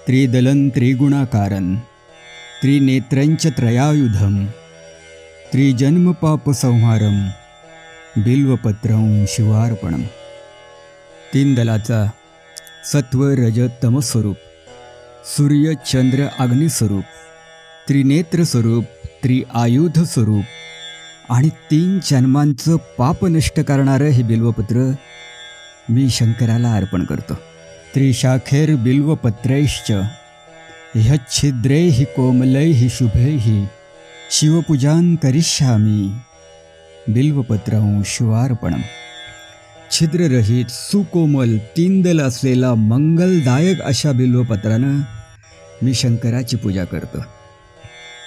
त्रिदलं त्रिगुणाकारं त्रिनेत्रञ्च त्रयायुधं त्रिजन्मपापसंहारं बिल्वपत्रं शिवार्पणम्। तीन दलाचा सत्व रज तम स्वरूप, सूर्य चंद्र अग्नि स्वरूप, त्रिनेत्र स्वरूप, त्रिआयुध स्वरूप आणि तीन जन्मांचं पाप नष्ट करणारं हे बिल्वपत्र मी शंकराला अर्पण करतो। त्रिशाखेर बिल्वपत्रैश्च ह्यच्छिद्रैः कोमलैः शुभैः शिवपूजां करिष्यामि बिल्वपत्रं शिवार्पणम्। छिद्ररहित सुकोमल तीन दल असलेला मंगलदायक अशा बिल्वपत्रानं मी शंकराची पूजा करतो।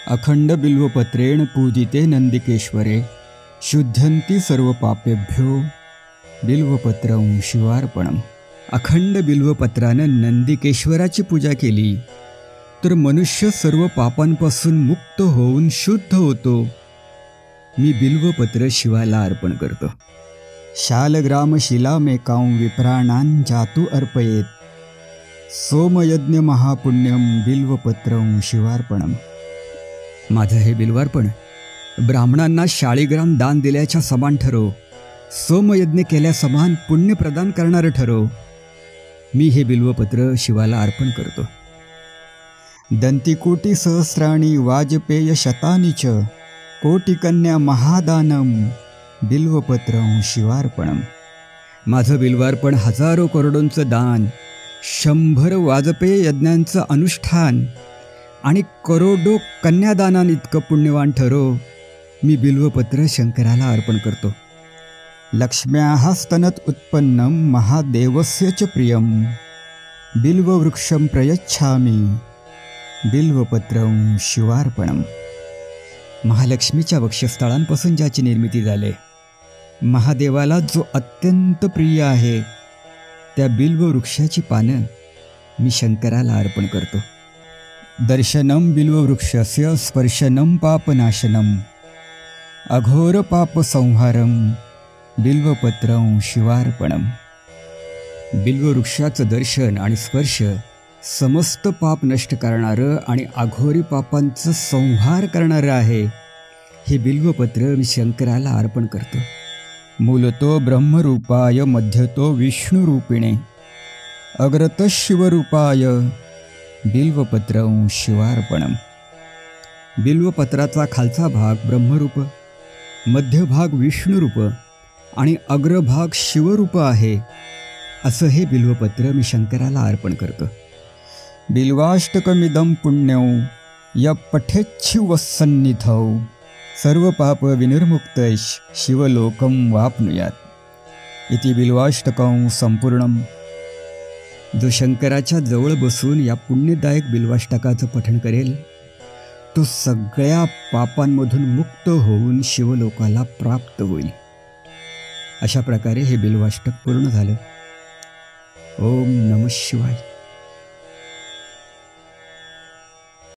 अखंड बिल्वपत्रेण पूजिते नंदिकेश्वरे शुद्धंती सर्व पापेभ्यो बिल्वपत्रं शिवार्पणम्। अखंड बिल्वपत्रानं नंदिकेश्वराची पूजा केली तर मनुष्य सर्व पापांपासून मुक्त होऊन शुद्ध होतो। मी बिल्वपत्र शिवाला अर्पण करतो। शालग्राम शिलामेकां विप्राणां जातु अर्पयेत् सोमयज्ञ महापुण्यं बिल्वपत्रं शिवार्पणम्। माझं हे बिल्वार्पण ब्राह्मणांना शाळीग्राम दान दिल्याच्या समान ठरो, सोमयज्ञ केल्या समान पुण्य प्रदान करणारं ठरो। मी हे बिल्वपत्र शिवाला अर्पण करतो। दंतिकोटी सहस्राणि वाजपेय शतानि च कोटिकन्या महादानं बिल्वपत्रं शिवार्पणम्। माझं बिल्वार्पण हजारो करोडोंचं दान, 100 वाजपेय यज्ञांचं अनुष्ठान आणि करोडो कन्यादानांइतकं पुण्यवान ठरो। मी बिल्वपत्र शंकराला अर्पण करतो। लक्ष्म्याः स्तनत उत्पन्नं महादेवस्य च प्रियं बिल्ववृक्षं प्रयच्छामि बिल्वपत्रं शिवार्पणम्। महालक्ष्मीच्या वक्षस्थळांपासून ज्याची निर्मिती झाली, महादेवाला जो अत्यंत प्रिय आहे, त्या बिल्ववृक्षाची पानं मी शंकराला अर्पण करतो। दर्शनं बिल्ववृक्षस्य स्पर्शनं पापनाशनं अघोर पापसंहारं बिल्वपत्रं शिवार्पणम्। बिल्ववृक्षाचं दर्शन आणि स्पर्श समस्त पाप नष्ट करणारं आणि अघोरी पापांचं संहार करणारं आहे। हे बिल्वपत्र मी शंकराला अर्पण करतो। मूलतो ब्रह्मरूपाय मध्यतो विष्णुरूपिणे अग्रतः शिवरूपाय बिल्वपत्रं शिवार्पणम्। बिल्वपत्राचा खालचा भाग ब्रह्मरूप, मध्यभाग विष्णुरूप आणि अग्रभाग शिवरूप आहे, असं हे बिल्वपत्र मी शंकराला अर्पण करतो। बिल्वाष्टकमिदं पुण्यं य पठेच्छिवसन्निधौ सर्व पाप विनिर्मुक्तैः शिवलोकं वाप्नुयात् इति बिल्वाष्टकं संपूर्णम्। जो शंकराच्या जवळ बसून या पुण्यदायक बिल्वाष्टकाचं पठण करेल तो सगळ्या पापांमधून मुक्त होऊन शिवलोकाला प्राप्त होईल। अशा प्रकारे हे बिल्वाष्टक पूर्ण झालं। ओम नमः शिवाय।